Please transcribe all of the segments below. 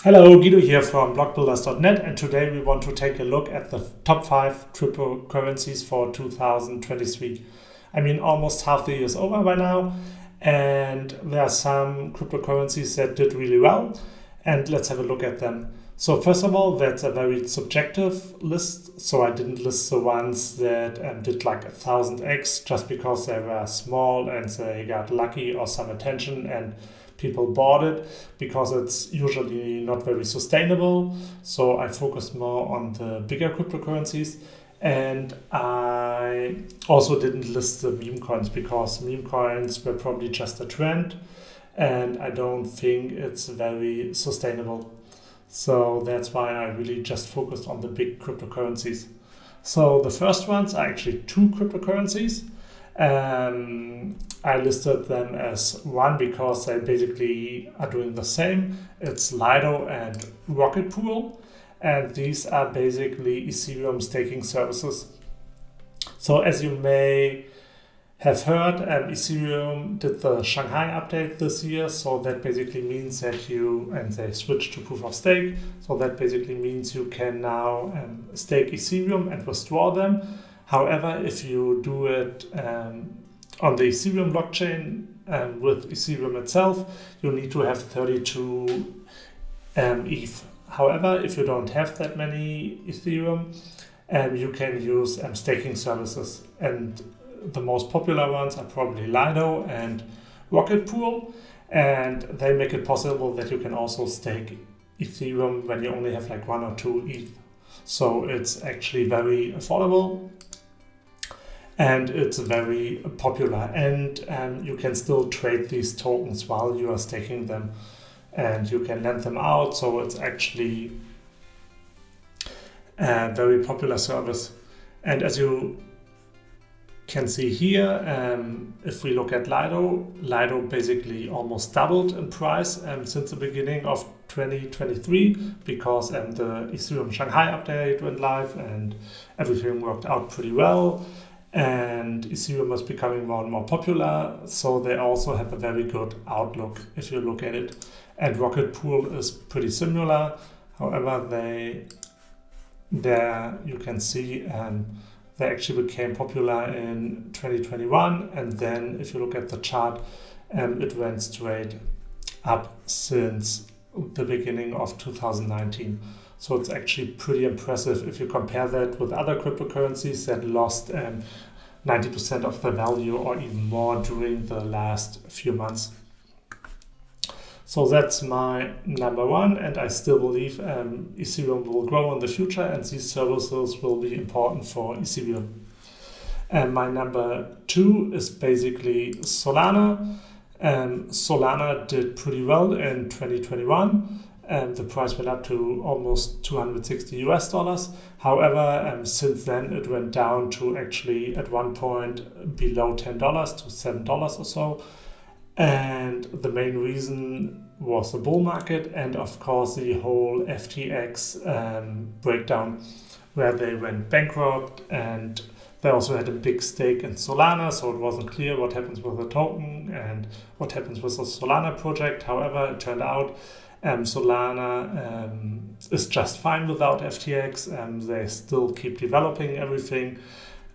Hello, Guido here from blockbuilders.net, and today we want to take a look at the top 5 cryptocurrencies for 2023. I mean, almost half the year is over by now, and there are some cryptocurrencies that did really well, and let's have a look at them. So first of all, that's a very subjective list, so I didn't list the ones that did like 1000x just because they were small and they got lucky or some attention and people bought it, because it's usually not very sustainable. So I focused more on the bigger cryptocurrencies, and I also didn't list the meme coins because meme coins were probably just a trend and I don't think it's very sustainable. So that's why I really just focused on the big cryptocurrencies. So the first ones are actually two cryptocurrencies. I listed them as one because they basically are doing the same. It's Lido and Rocket Pool, and these are basically Ethereum staking services. So as you may have heard, Ethereum did the Shanghai update this year, so that basically means that they switched to proof of stake. So that basically means you can now stake Ethereum and withdraw them. However, if you do it on the Ethereum blockchain with Ethereum itself, you need to have 32 ETH. However, if you don't have that many Ethereum, you can use staking services. And the most popular ones are probably Lido and Rocket Pool, and they make it possible that you can also stake Ethereum when you only have like 1 or 2 ETH. So it's actually very affordable. And it's very popular, and you can still trade these tokens while you are staking them, and you can lend them out. So it's actually a very popular service. And as you can see here, if we look at Lido basically almost doubled in price since the beginning of 2023 because the Ethereum Shanghai update went live and everything worked out pretty well. And Ethereum is becoming more and more popular, so they also have a very good outlook if you look at it. And Rocket Pool is pretty similar. However, there you can see they actually became popular in 2021, and then if you look at the chart, it went straight up since the beginning of 2019. So it's actually pretty impressive if you compare that with other cryptocurrencies that lost 90% of their value or even more during the last few months. So that's my number one, and I still believe Ethereum will grow in the future and these services will be important for Ethereum. And my number two is basically Solana. Solana did pretty well in 2021. The price went up to almost $260. However, since then it went down to actually at one point below $10 to $7 or so. And the main reason was the bull market and of course the whole FTX breakdown where they went bankrupt, and they also had a big stake in Solana, so it wasn't clear what happens with the token and what happens with the Solana project. However, it turned out Solana is just fine without FTX. They still keep developing everything,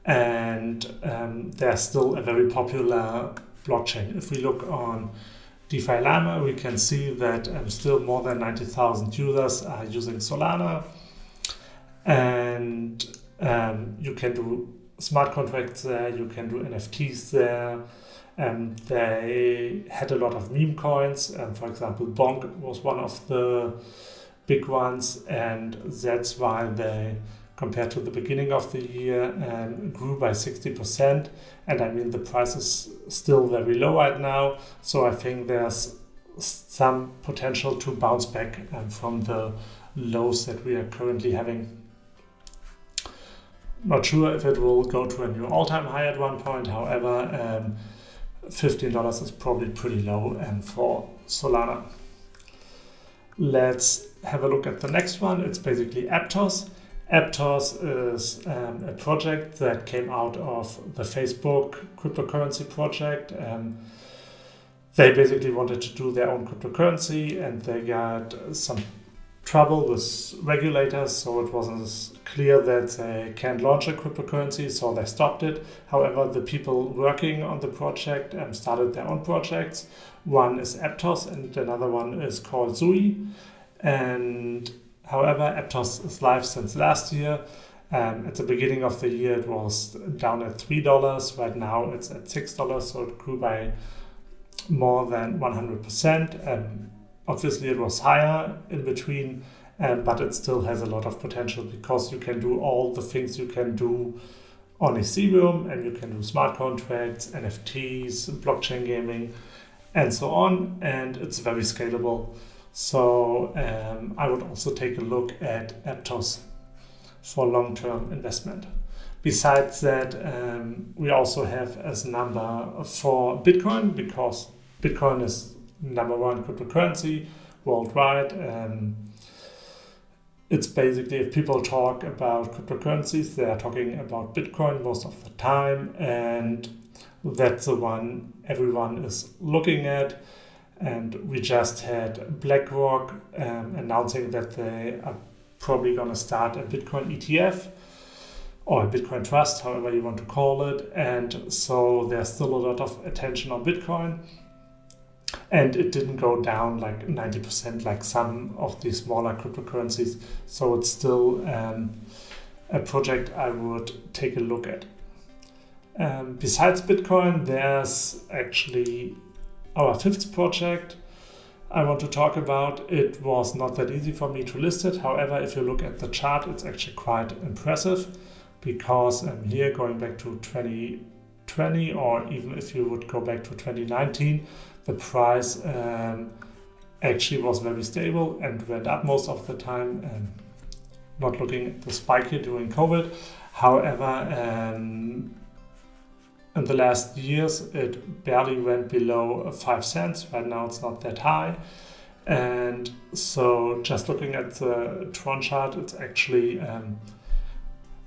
and they're still a very popular blockchain. If we look on DeFi Llama, we can see that still more than 90,000 users are using Solana, and you can do smart contracts there, you can do NFTs there. They had a lot of meme coins. For example, Bonk was one of the big ones, and that's why they, compared to the beginning of the year, grew by 60%. And I mean, the price is still very low right now, so I think there's some potential to bounce back from the lows that we are currently having. Not sure if it will go to a new all-time high at one point. However, $15 is probably pretty low for Solana. Let's have a look at the next one. It's basically Aptos. Aptos is a project that came out of the Facebook cryptocurrency project. They basically wanted to do their own cryptocurrency, and they got some trouble with regulators, so it wasn't clear that they can't launch a cryptocurrency, so they stopped it. However, the people working on the project started their own projects. One is Aptos and another one is called Zui. And however, Aptos is live since last year. At the beginning of the year, it was down at $3. Right now, it's at $6, so it grew by more than 100%. Obviously, it was higher in between, but it still has a lot of potential because you can do all the things you can do on Ethereum, and you can do smart contracts, NFTs, blockchain gaming, and so on. And it's very scalable. So I would also take a look at Aptos for long-term investment. Besides that, we also have as number 4 Bitcoin, because Bitcoin is number 1 cryptocurrency worldwide. It's basically, if people talk about cryptocurrencies, they are talking about Bitcoin most of the time, and that's the one everyone is looking at. And we just had BlackRock announcing that they are probably going to start a Bitcoin ETF or a Bitcoin trust, however you want to call it. And so there's still a lot of attention on Bitcoin. And it didn't go down like 90% like some of the smaller cryptocurrencies. So it's still a project I would take a look at. Besides Bitcoin, there's actually our 5th project I want to talk about. It was not that easy for me to list it. However, if you look at the chart, it's actually quite impressive, because here, going back to 2020, or even if you would go back to 2019, the price actually was very stable and went up most of the time, not looking at the spike here during COVID. However, in the last years, it barely went below 5 cents. Right now, it's not that high. And so just looking at the Tron chart, it's actually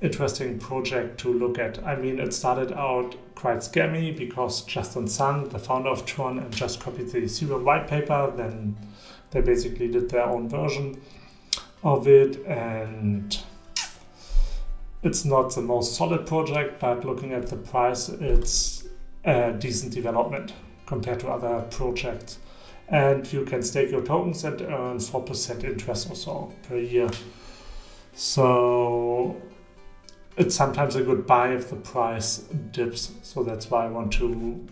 interesting project to look at. I mean, it started out quite scammy because Justin Sun, the founder of Tron, just copied the Ethereum white paper. Then they basically did their own version of it, and it's not the most solid project, but looking at the price, it's a decent development compared to other projects. And you can stake your tokens and earn 4% interest or so per year. So it's sometimes a good buy if the price dips. So that's why I want to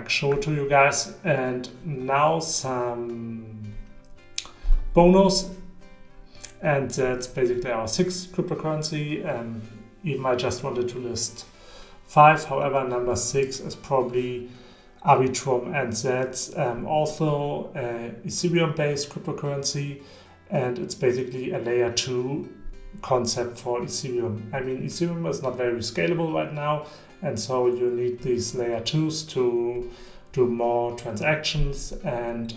show it to you guys. And now some bonus. And that's basically our 6th cryptocurrency. Even I just wanted to list 5. However, number 6 is probably Arbitrum, and that's also an Ethereum-based cryptocurrency. And it's basically a layer 2 concept for Ethereum. I mean, Ethereum is not very scalable right now, and so you need these layer 2s to do more transactions and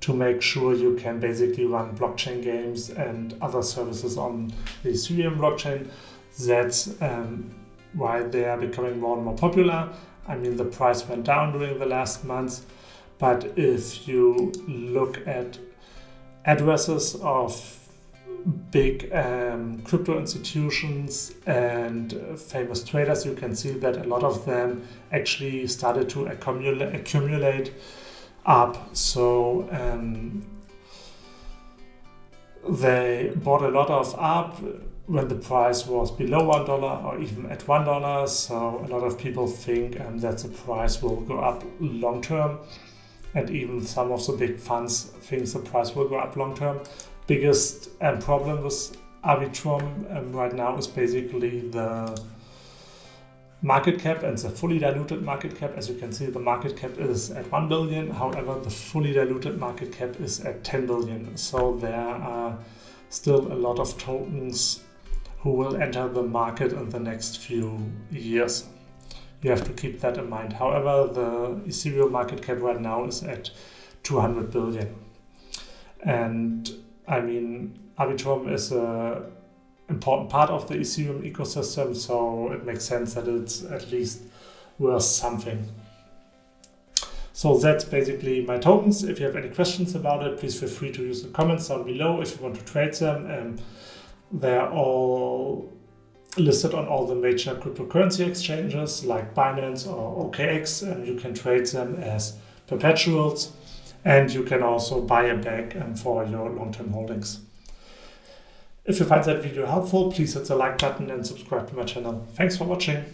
to make sure you can basically run blockchain games and other services on the Ethereum blockchain. That's why they are becoming more and more popular. I mean, the price went down during the last months, but if you look at addresses of big crypto institutions and famous traders, you can see that a lot of them actually started to accumulate up. So they bought a lot of up when the price was below $1 or even at $1. So a lot of people think that the price will go up long term, and even some of the big funds think the price will go up long term. Biggest problem with Arbitrum right now is basically the market cap and the fully diluted market cap. As you can see, the market cap is at 1 billion. However, the fully diluted market cap is at 10 billion. So there are still a lot of tokens who will enter the market in the next few years. You have to keep that in mind. However, the Ethereum market cap right now is at 200 billion. And I mean, Arbitrum is an important part of the Ethereum ecosystem, so it makes sense that it's at least worth something. So that's basically my tokens. If you have any questions about it, please feel free to use the comments down below if you want to trade them. They're all listed on all the major cryptocurrency exchanges like Binance or OKX, and you can trade them as perpetuals, and you can also buy a bag for your long-term holdings. If you find that video helpful, please hit the like button and subscribe to my channel. Thanks for watching.